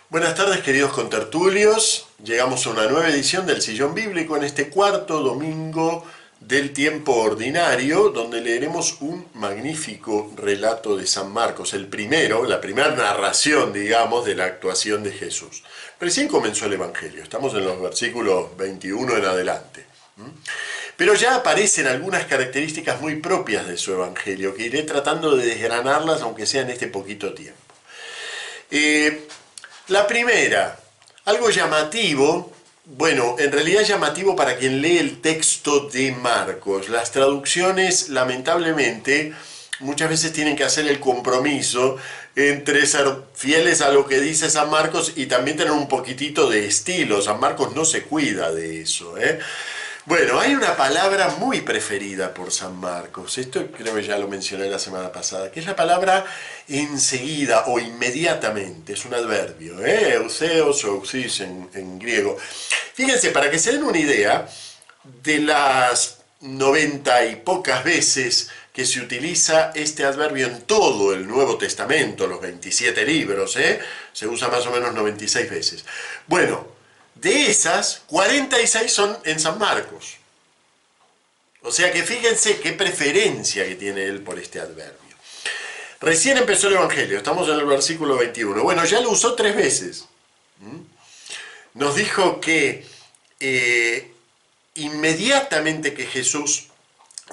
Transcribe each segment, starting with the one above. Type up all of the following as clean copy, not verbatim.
Buenas tardes, queridos contertulios. Llegamos a una nueva edición del Sillón Bíblico en este cuarto domingo del tiempo ordinario, donde leeremos un magnífico relato de San Marcos, el primero, la primera narración, digamos, de la actuación de Jesús. Recién comenzó el Evangelio, estamos en los versículos 21 en adelante. Pero ya aparecen algunas características muy propias de su Evangelio, que iré tratando de desgranarlas, aunque sea en este poquito tiempo. La primera, algo llamativo, bueno, en realidad llamativo para quien lee el texto de Marcos. Las traducciones, lamentablemente, muchas veces tienen que hacer el compromiso entre ser fieles a lo que dice San Marcos y también tener un poquitito de estilo. San Marcos no se cuida de eso, ¿eh? Bueno, hay una palabra muy preferida por San Marcos, esto creo que ya lo mencioné la semana pasada, que es la palabra enseguida o inmediatamente, es un adverbio, euseos o eusis en griego. Fíjense, para que se den una idea, de las 90 y pocas veces que se utiliza este adverbio en todo el Nuevo Testamento, los 27 libros, se usa más o menos 96 veces. Bueno, de esas, 46 son en San Marcos. O sea que fíjense qué preferencia que tiene él por este adverbio. Recién empezó el Evangelio, estamos en el versículo 21. Bueno, ya lo usó 3 veces. Nos dijo que inmediatamente que Jesús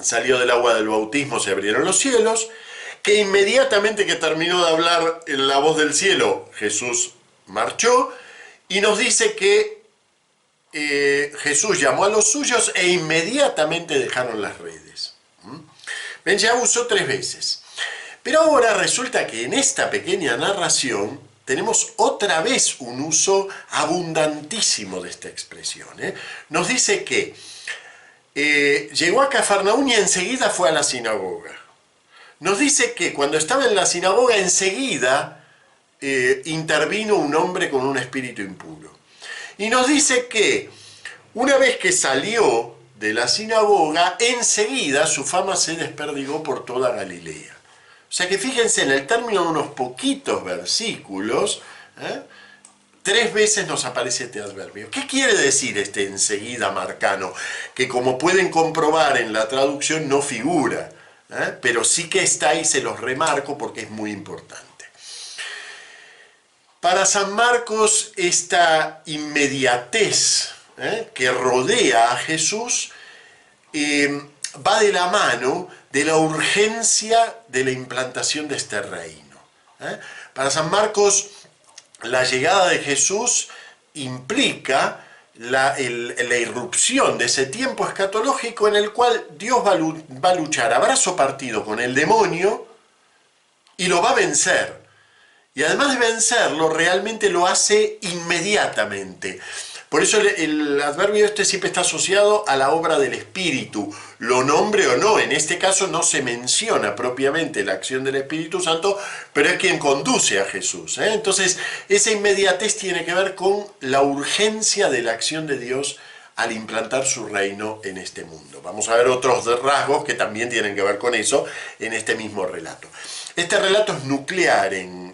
salió del agua del bautismo se abrieron los cielos, que inmediatamente que terminó de hablar en la voz del cielo, Jesús marchó, y nos dice que Jesús llamó a los suyos e inmediatamente dejaron las redes. Ven, ya usó 3 veces. Pero ahora resulta que en esta pequeña narración tenemos otra vez un uso abundantísimo de esta expresión. Nos dice que llegó a Cafarnaún y enseguida fue a la sinagoga. Nos dice que cuando estaba en la sinagoga enseguida intervino un hombre con un espíritu impuro. Y nos dice que una vez que salió de la sinagoga, enseguida su fama se desperdigó por toda Galilea. O sea que fíjense, en el término de unos poquitos versículos, 3 veces nos aparece este adverbio. ¿Qué quiere decir este enseguida marcano? Que como pueden comprobar en la traducción no figura, pero sí que está y se los remarco porque es muy importante. Para San Marcos, esta inmediatez que rodea a Jesús va de la mano de la urgencia de la implantación de este reino. Para San Marcos, la llegada de Jesús implica la irrupción de ese tiempo escatológico en el cual Dios va a luchar a brazo partido con el demonio y lo va a vencer. Y además de vencerlo, realmente lo hace inmediatamente. Por eso el adverbio este siempre está asociado a la obra del Espíritu, lo nombre o no. En este caso no se menciona propiamente la acción del Espíritu Santo, pero es quien conduce a Jesús. Entonces, esa inmediatez tiene que ver con la urgencia de la acción de Dios al implantar su reino en este mundo. Vamos a ver otros rasgos que también tienen que ver con eso en este mismo relato. Este relato es nuclear en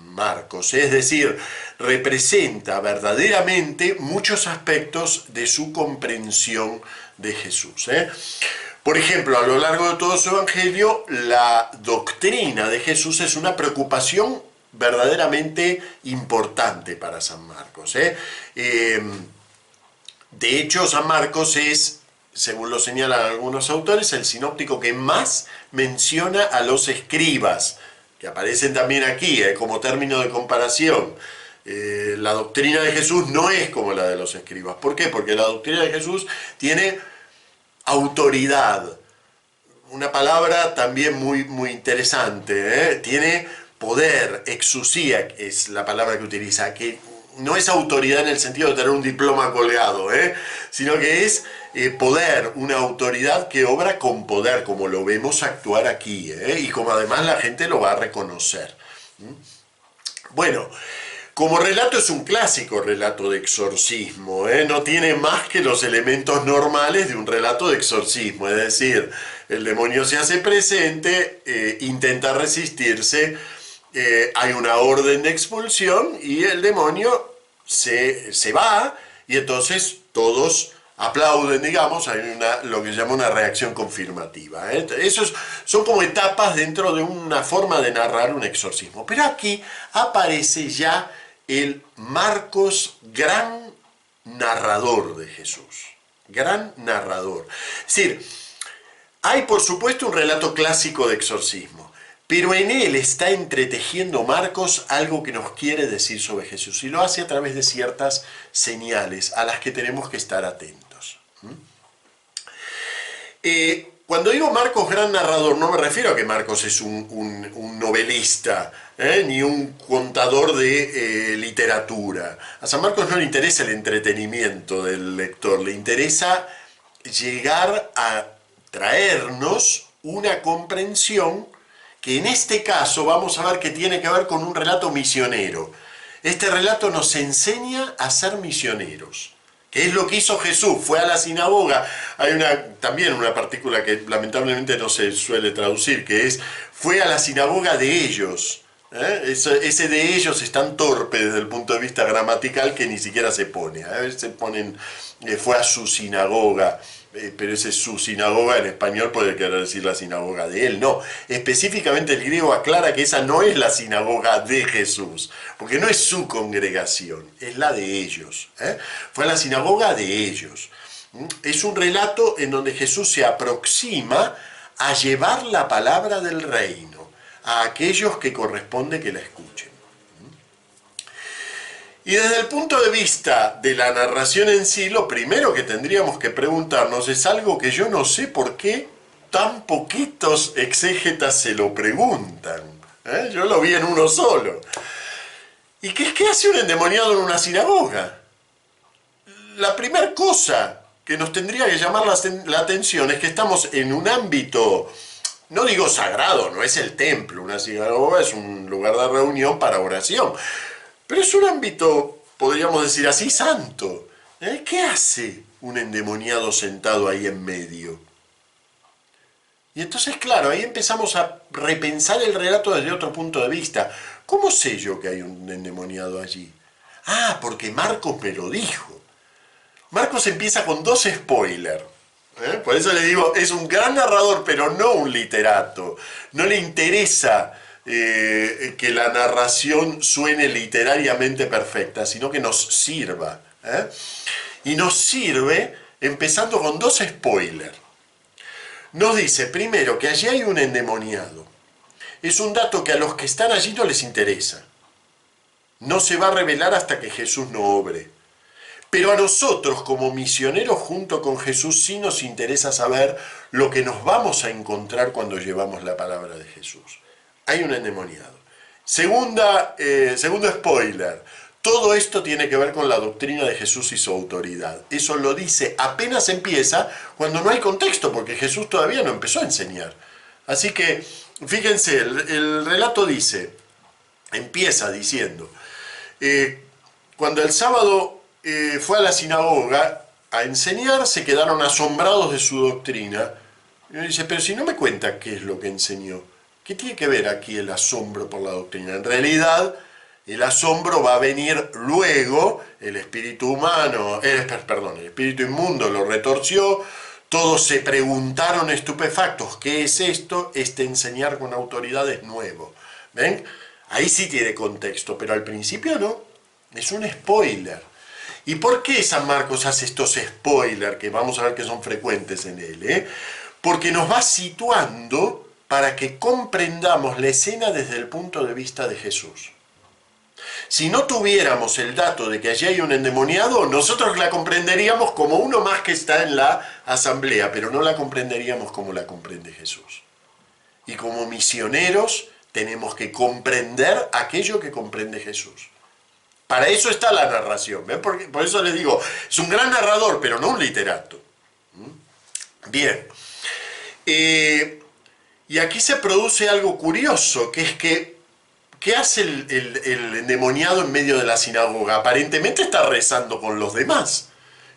Marcos, es decir, representa verdaderamente muchos aspectos de su comprensión de Jesús. Por ejemplo, a lo largo de todo su evangelio, la doctrina de Jesús es una preocupación verdaderamente importante para San Marcos. De hecho, San Marcos es, según lo señalan algunos autores, el sinóptico que más menciona a los escribas, que aparecen también aquí como término de comparación. La doctrina de Jesús no es como la de los escribas. ¿Por qué? Porque la doctrina de Jesús tiene autoridad. Una palabra también muy, muy interesante. Tiene poder, exusía es la palabra que utiliza, que no es autoridad en el sentido de tener un diploma colgado, sino que es poder, una autoridad que obra con poder, como lo vemos actuar aquí, y como además la gente lo va a reconocer. Bueno, como relato es un clásico relato de exorcismo, no tiene más que los elementos normales de un relato de exorcismo, es decir, el demonio se hace presente, intenta resistirse, hay una orden de expulsión y el demonio se va y entonces todos aplauden, digamos, hay lo que se llama una reacción confirmativa. Esos son como etapas dentro de una forma de narrar un exorcismo. Pero aquí aparece ya el Marcos, gran narrador de Jesús. Gran narrador. Es decir, hay por supuesto un relato clásico de exorcismo, pero en él está entretejiendo Marcos algo que nos quiere decir sobre Jesús y lo hace a través de ciertas señales a las que tenemos que estar atentos. Cuando digo Marcos gran narrador, no me refiero a que Marcos es un novelista, ni un contador de literatura. A San Marcos no le interesa el entretenimiento del lector, le interesa llegar a traernos una comprensión que en este caso vamos a ver que tiene que ver con un relato misionero. Este relato nos enseña a ser misioneros, que es lo que hizo Jesús. Fue a la sinagoga. Hay también una partícula que lamentablemente no se suele traducir, que es fue a la sinagoga de ellos. Ese de ellos es tan torpe desde el punto de vista gramatical que ni siquiera se pone. A veces se ponen, fue a su sinagoga. Pero ese su sinagoga en español puede querer decir la sinagoga de él. No, específicamente el griego aclara que esa no es la sinagoga de Jesús, porque no es su congregación, es la de ellos. Fue a la sinagoga de ellos. Es un relato en donde Jesús se aproxima a llevar la palabra del reino a aquellos que corresponde que la escuchen. Y desde el punto de vista de la narración en sí, lo primero que tendríamos que preguntarnos es algo que yo no sé por qué tan poquitos exégetas se lo preguntan. Yo lo vi en uno solo. ¿Y qué hace un endemoniado en una sinagoga? La primera cosa que nos tendría que llamar la atención es que estamos en un ámbito, no digo sagrado, no es el templo, una sinagoga es un lugar de reunión para oración. Pero es un ámbito, podríamos decir así, santo. ¿Qué hace un endemoniado sentado ahí en medio? Y entonces, claro, ahí empezamos a repensar el relato desde otro punto de vista. ¿Cómo sé yo que hay un endemoniado allí? Ah, porque Marcos me lo dijo. Marcos empieza con 2 spoilers. Por eso le digo, es un gran narrador, pero no un literato. No le interesa que la narración suene literariamente perfecta, sino que nos sirva. Y nos sirve empezando con 2 spoilers. Nos dice primero que allí hay un endemoniado. Es un dato que a los que están allí no les interesa. No se va a revelar hasta que Jesús no obre. Pero a nosotros como misioneros junto con Jesús sí nos interesa saber lo que nos vamos a encontrar cuando llevamos la palabra de Jesús. Hay un endemoniado. Segundo spoiler. Todo esto tiene que ver con la doctrina de Jesús y su autoridad. Eso lo dice apenas empieza, cuando no hay contexto, porque Jesús todavía no empezó a enseñar. Así que, fíjense, el relato empieza diciendo, cuando el sábado fue a la sinagoga a enseñar, se quedaron asombrados de su doctrina. Y uno dice, pero si no me cuenta qué es lo que enseñó. ¿Qué tiene que ver aquí el asombro por la doctrina? En realidad, el asombro va a venir luego, el espíritu el espíritu inmundo lo retorció, todos se preguntaron estupefactos, ¿qué es esto? Enseñar con autoridad es nuevo. ¿Ven? Ahí sí tiene contexto, pero al principio no, es un spoiler. ¿Y por qué San Marcos hace estos spoilers, que vamos a ver que son frecuentes en él? Porque nos va situando para que comprendamos la escena desde el punto de vista de Jesús. Si no tuviéramos el dato de que allí hay un endemoniado, nosotros la comprenderíamos como uno más que está en la asamblea, pero no la comprenderíamos como la comprende Jesús. Y como misioneros tenemos que comprender aquello que comprende Jesús. Para eso está la narración. ¿Ven? Por eso les digo, es un gran narrador, pero no un literato. Bien. Y aquí se produce algo curioso, que es que, ¿qué hace el endemoniado en medio de la sinagoga? Aparentemente está rezando con los demás.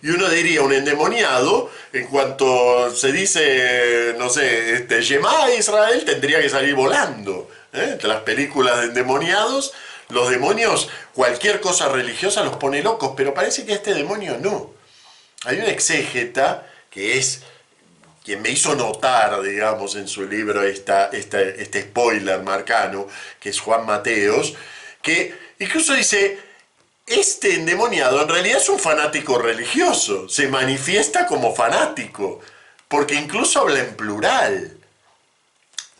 Y uno diría, un endemoniado, en cuanto se dice, no sé, Shema Israel, tendría que salir volando. De las películas de endemoniados, los demonios, cualquier cosa religiosa los pone locos, pero parece que este demonio no. Hay un exégeta que es quien me hizo notar, digamos, en su libro este spoiler marcano, que es Juan Mateos, que incluso dice, este endemoniado en realidad es un fanático religioso, se manifiesta como fanático, porque incluso habla en plural.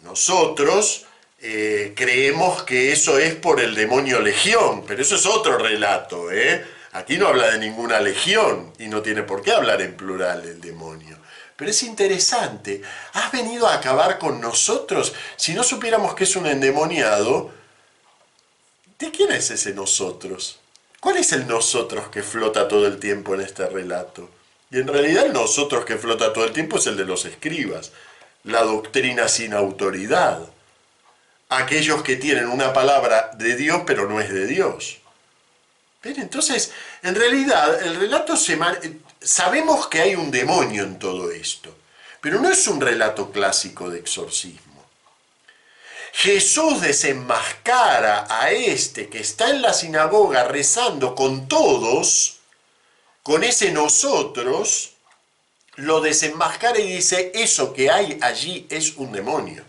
Nosotros creemos que eso es por el demonio legión, pero eso es otro relato, Aquí no habla de ninguna legión y no tiene por qué hablar en plural el demonio. Pero es interesante, ¿has venido a acabar con nosotros? Si no supiéramos que es un endemoniado, ¿de quién es ese nosotros? ¿Cuál es el nosotros que flota todo el tiempo en este relato? Y en realidad el nosotros que flota todo el tiempo es el de los escribas, la doctrina sin autoridad, aquellos que tienen una palabra de Dios pero no es de Dios. ¿Ven? Entonces, en realidad el relato sabemos que hay un demonio en todo esto, pero no es un relato clásico de exorcismo. Jesús desenmascara a este que está en la sinagoga rezando con todos, con ese nosotros, lo desenmascara y dice, eso que hay allí es un demonio.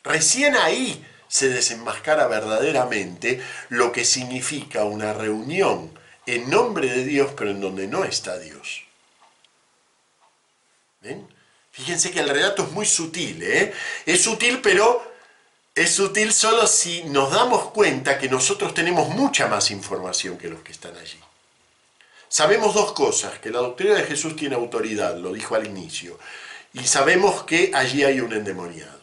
Recién ahí se desenmascara verdaderamente lo que significa una reunión en nombre de Dios, pero en donde no está Dios. ¿Ven? Fíjense que el relato es muy sutil, Es sutil, pero es sutil solo si nos damos cuenta que nosotros tenemos mucha más información que los que están allí. Sabemos dos cosas, que la doctrina de Jesús tiene autoridad, lo dijo al inicio, y sabemos que allí hay un endemoniado.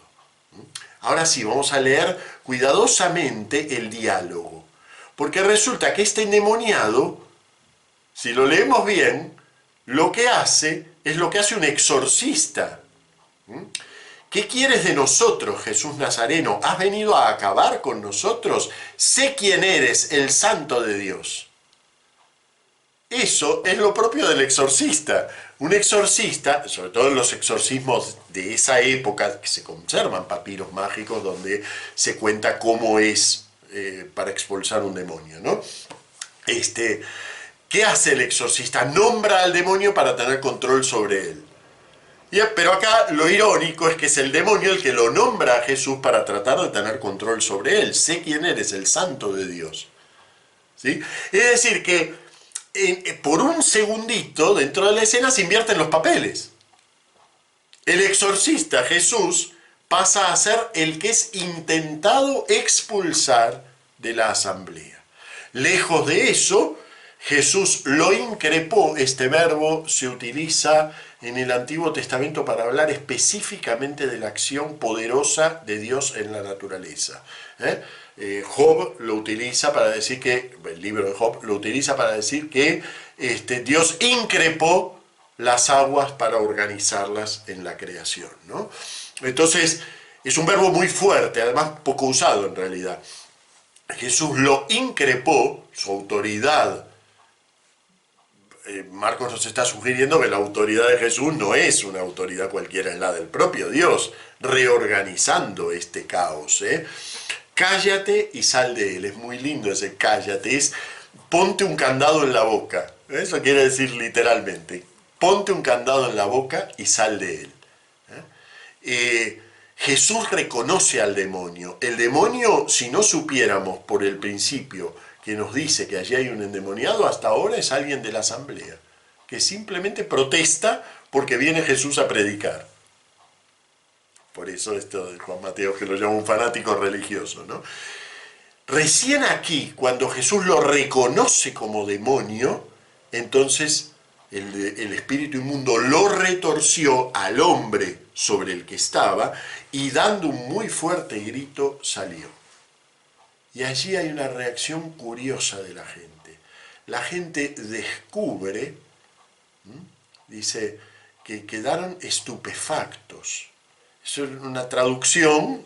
Ahora sí, vamos a leer cuidadosamente el diálogo, porque resulta que este endemoniado, si lo leemos bien, lo que hace es lo que hace un exorcista. ¿Qué quieres de nosotros, Jesús Nazareno? ¿Has venido a acabar con nosotros? Sé quién eres, el Santo de Dios. Eso es lo propio del exorcista. Un exorcista, sobre todo en los exorcismos de esa época, que se conservan papiros mágicos donde se cuenta cómo es para expulsar un demonio, ¿no? ¿Qué hace el exorcista? Nombra al demonio para tener control sobre él. Pero acá lo irónico es que es el demonio el que lo nombra a Jesús para tratar de tener control sobre él. Sé quién eres, el Santo de Dios. ¿Sí? Es decir que por un segundito dentro de la escena se invierten los papeles. El exorcista, Jesús, pasa a ser el que es intentado expulsar de la asamblea. Lejos de eso, Jesús lo increpó. Este verbo se utiliza en el Antiguo Testamento para hablar específicamente de la acción poderosa de Dios en la naturaleza. Job lo utiliza para decir que, el libro de Job lo utiliza para decir que Dios increpó las aguas para organizarlas en la creación, ¿no? Entonces, es un verbo muy fuerte, además poco usado en realidad. Jesús lo increpó, su autoridad. Marcos nos está sugiriendo que la autoridad de Jesús no es una autoridad cualquiera, es la del propio Dios, reorganizando este caos. Cállate y sal de él. Es muy lindo ese cállate, es ponte un candado en la boca. Eso quiere decir literalmente, ponte un candado en la boca y sal de él. Jesús reconoce al demonio. El demonio, si no supiéramos por el principio que nos dice que allí hay un endemoniado, hasta ahora es alguien de la asamblea, que simplemente protesta porque viene Jesús a predicar. Por eso esto de Juan Mateo, que lo llama un fanático religioso, ¿no? Recién aquí, cuando Jesús lo reconoce como demonio, entonces el espíritu inmundo lo retorció al hombre sobre el que estaba y dando un muy fuerte grito salió. Y allí hay una reacción curiosa de la gente. La gente descubre, dice, que quedaron estupefactos. Es una traducción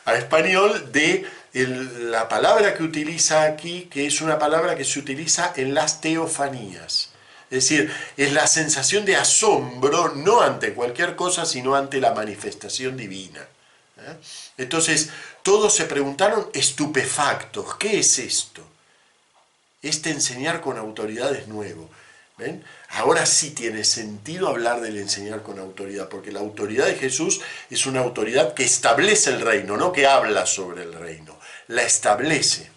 a español de la palabra que utiliza aquí, que es una palabra que se utiliza en las teofanías. Es decir, es la sensación de asombro, no ante cualquier cosa, sino ante la manifestación divina. Entonces, todos se preguntaron estupefactos, ¿qué es esto? Este enseñar con autoridad es nuevo. ¿Ven? Ahora sí tiene sentido hablar del enseñar con autoridad, porque la autoridad de Jesús es una autoridad que establece el reino, no que habla sobre el reino, la establece.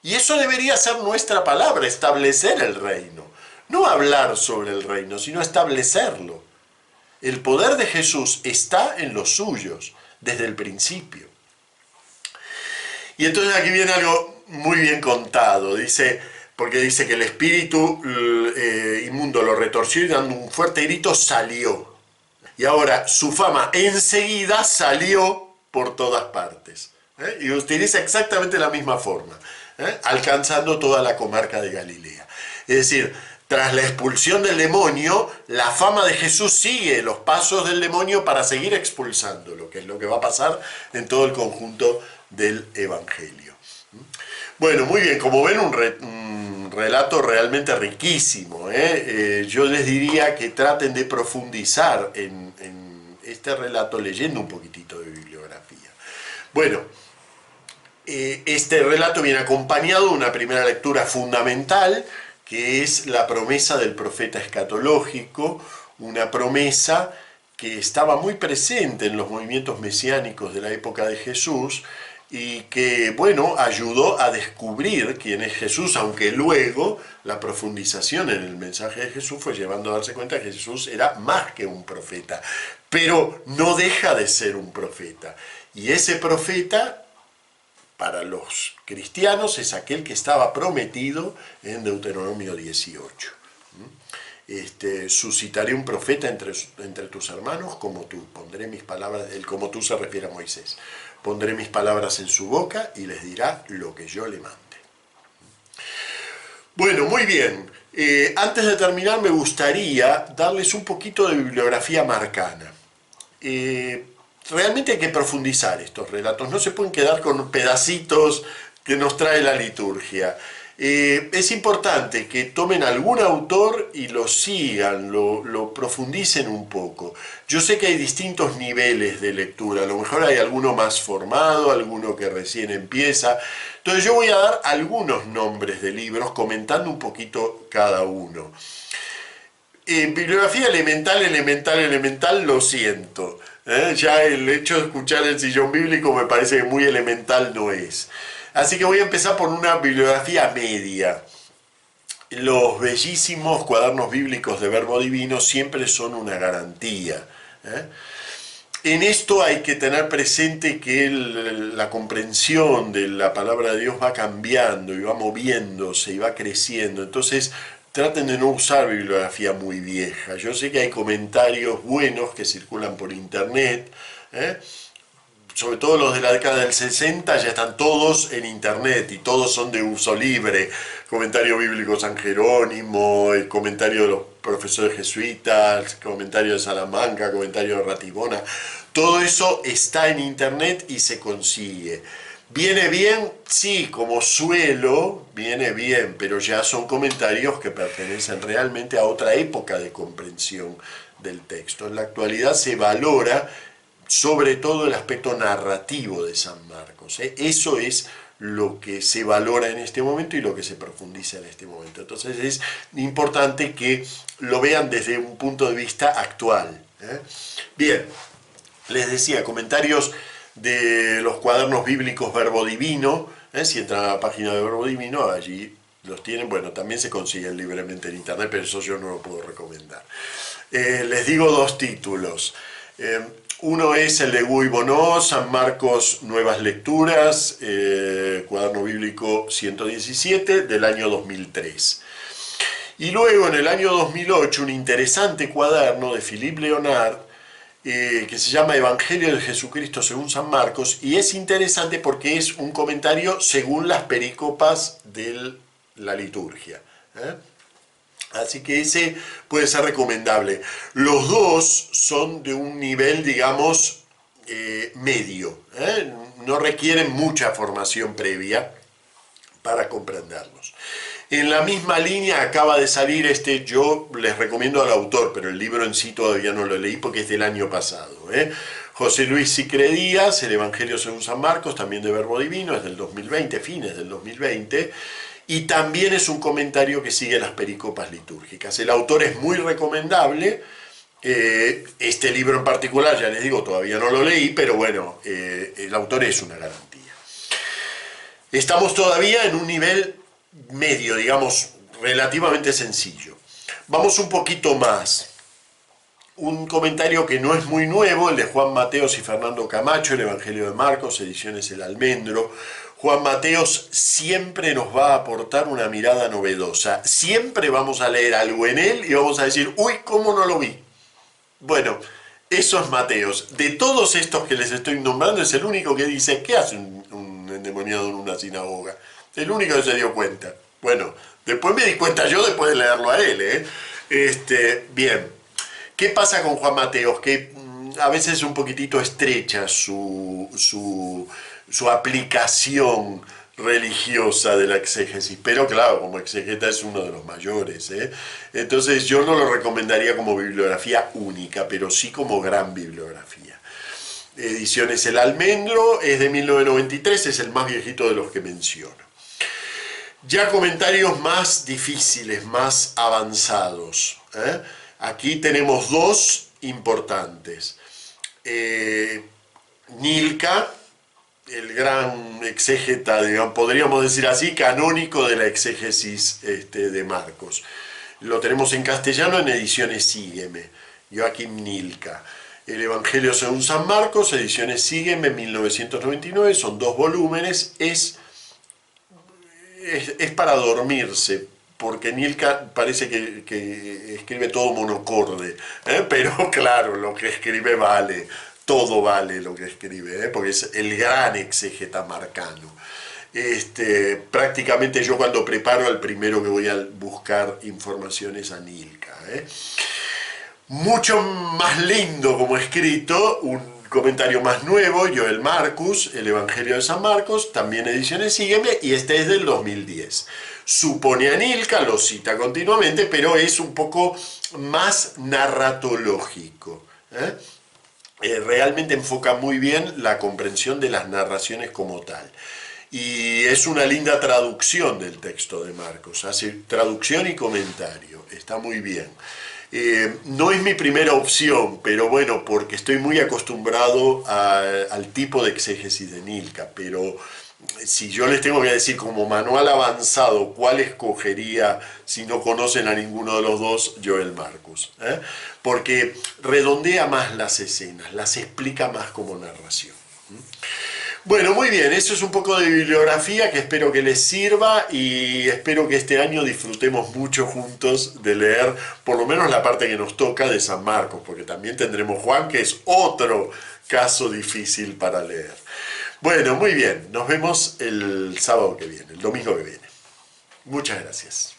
Y eso debería ser nuestra palabra, establecer el reino. No hablar sobre el reino, sino establecerlo. El poder de Jesús está en los suyos, desde el principio. Y entonces aquí viene algo muy bien contado, porque dice que el espíritu inmundo lo retorció y dando un fuerte grito salió. Y ahora su fama enseguida salió por todas partes. Y utiliza exactamente la misma forma, alcanzando toda la comarca de Galilea. Es decir, tras la expulsión del demonio, la fama de Jesús sigue los pasos del demonio para seguir expulsándolo, que es lo que va a pasar en todo el conjunto del Evangelio. Bueno, muy bien, como ven, un relato realmente riquísimo. Yo les diría que traten de profundizar en este relato leyendo un poquitito de bibliografía. Bueno, este relato viene acompañado de una primera lectura fundamental, que es la promesa del profeta escatológico, una promesa que estaba muy presente en los movimientos mesiánicos de la época de Jesús y que, bueno, ayudó a descubrir quién es Jesús, aunque luego la profundización en el mensaje de Jesús fue llevando a darse cuenta que Jesús era más que un profeta, pero no deja de ser un profeta. Y ese profeta, para los cristianos, es aquel que estaba prometido en Deuteronomio 18. Suscitaré un profeta entre tus hermanos como tú, pondré mis palabras, el como tú se refiere a Moisés, pondré mis palabras en su boca y les dirá lo que yo le mande. Bueno, muy bien, antes de terminar me gustaría darles un poquito de bibliografía marcana. Realmente hay que profundizar estos relatos, no se pueden quedar con pedacitos que nos trae la liturgia. Es importante que tomen algún autor y lo sigan, lo profundicen un poco. Yo sé que hay distintos niveles de lectura, a lo mejor hay alguno más formado, alguno que recién empieza. Entonces yo voy a dar algunos nombres de libros comentando un poquito cada uno. Bibliografía elemental, lo siento. Ya el hecho de escuchar el sillón bíblico me parece que muy elemental no es. Así que voy a empezar por una bibliografía media. Los bellísimos cuadernos bíblicos de Verbo Divino siempre son una garantía. En esto hay que tener presente que la comprensión de la palabra de Dios va cambiando y va moviéndose y va creciendo. Entonces, traten de no usar bibliografía muy vieja. Yo sé que hay comentarios buenos que circulan por internet, sobre todo los de la década del 60, ya están todos en internet y todos son de uso libre. Comentario bíblico San Jerónimo, el comentario de los profesores jesuitas, comentario de Salamanca, comentario de Ratibona. Todo eso está en internet y se consigue. ¿Viene bien? Sí, como suelo, viene bien, pero ya son comentarios que pertenecen realmente a otra época de comprensión del texto. En la actualidad se valora sobre todo el aspecto narrativo de San Marcos. Eso es lo que se valora en este momento y lo que se profundiza en este momento. Entonces es importante que lo vean desde un punto de vista actual. Bien, les decía, comentarios de los cuadernos bíblicos Verbo Divino. Si entran a la página de Verbo Divino, allí los tienen. Bueno, también se consiguen libremente en internet, pero eso yo no lo puedo recomendar. Les digo dos títulos. Uno es el de Guy Bonneau, San Marcos, Nuevas Lecturas, cuaderno bíblico 117 del año 2003. Y luego en el año 2008 un interesante cuaderno de Philippe Léonard que se llama Evangelio de Jesucristo según San Marcos, y es interesante porque es un comentario según las perícopas de la liturgia. Así que ese puede ser recomendable. Los dos son de un nivel, digamos, medio. No requieren mucha formación previa para comprenderlos. En la misma línea acaba de salir yo les recomiendo al autor, pero el libro en sí todavía no lo leí porque es del año pasado. José Luis Sicre Díaz, El Evangelio según San Marcos, también de Verbo Divino, es del 2020, fines del 2020, y también es un comentario que sigue las pericopas litúrgicas. El autor es muy recomendable. Este libro en particular, ya les digo, todavía no lo leí, pero bueno, el autor es una garantía. Estamos todavía en un nivel medio, digamos, relativamente sencillo. Vamos un poquito más. Un comentario que no es muy nuevo, el de Juan Mateos y Fernando Camacho, el Evangelio de Marcos, ediciones El Almendro. Juan Mateos siempre nos va a aportar una mirada novedosa. Siempre vamos a leer algo en él y vamos a decir, uy, ¿cómo no lo vi? Bueno, eso es Mateos. De todos estos que les estoy nombrando, es el único que dice, ¿qué hace un endemoniado en una sinagoga? El único que se dio cuenta. Bueno, después me di cuenta yo después de leerlo a él, bien. ¿Qué pasa con Juan Mateos? Que a veces es un poquitito estrecha su aplicación religiosa de la exégesis, pero claro, como exegeta es uno de los mayores, entonces yo no lo recomendaría como bibliografía única, pero sí como gran bibliografía. Ediciones El Almendro, es de 1993, es el más viejito de los que menciono. Ya comentarios más difíciles, más avanzados, Aquí tenemos dos importantes. Nilka, el gran exégeta, digamos, podríamos decir así, canónico de la exégesis de Marcos. Lo tenemos en castellano en ediciones Sígueme, Joaquim Nilka. El Evangelio según San Marcos, ediciones Sígueme, 1999, son 2 volúmenes, es para dormirse, porque Nilka parece que escribe todo monocorde, pero claro, lo que escribe vale, todo vale lo que escribe, porque es el gran exégeta marcano. Prácticamente yo cuando preparo al primero que voy a buscar informaciones a Nilka. Mucho más lindo como escrito, un comentario más nuevo, Joel Marcus, El Evangelio de San Marcos, también ediciones Sígueme, y este es del 2010. Supone a Nilka, lo cita continuamente, pero es un poco más narratológico. Realmente enfoca muy bien la comprensión de las narraciones como tal. Y es una linda traducción del texto de Marcos, hace traducción y comentario, está muy bien. No es mi primera opción, pero bueno, porque estoy muy acostumbrado al tipo de exégesis de Nilka, pero si yo les tengo que decir como manual avanzado cuál escogería si no conocen a ninguno de los dos, Joel Marcus, porque redondea más las escenas, las explica más como narración. Bueno, muy bien, eso es un poco de bibliografía que espero que les sirva y espero que este año disfrutemos mucho juntos de leer por lo menos la parte que nos toca de San Marcos, porque también tendremos Juan, que es otro caso difícil para leer. Bueno, muy bien, nos vemos el sábado que viene, el domingo que viene. Muchas gracias.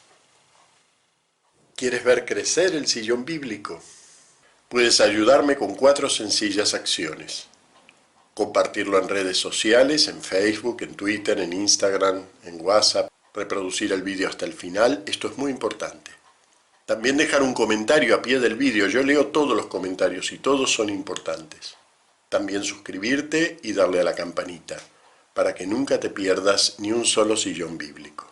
¿Quieres ver crecer el sillón bíblico? Puedes ayudarme con 4 sencillas acciones. Compartirlo en redes sociales, en Facebook, en Twitter, en Instagram, en WhatsApp, reproducir el vídeo hasta el final, esto es muy importante. También dejar un comentario a pie del vídeo, yo leo todos los comentarios y todos son importantes. También suscribirte y darle a la campanita, para que nunca te pierdas ni un solo sillón bíblico.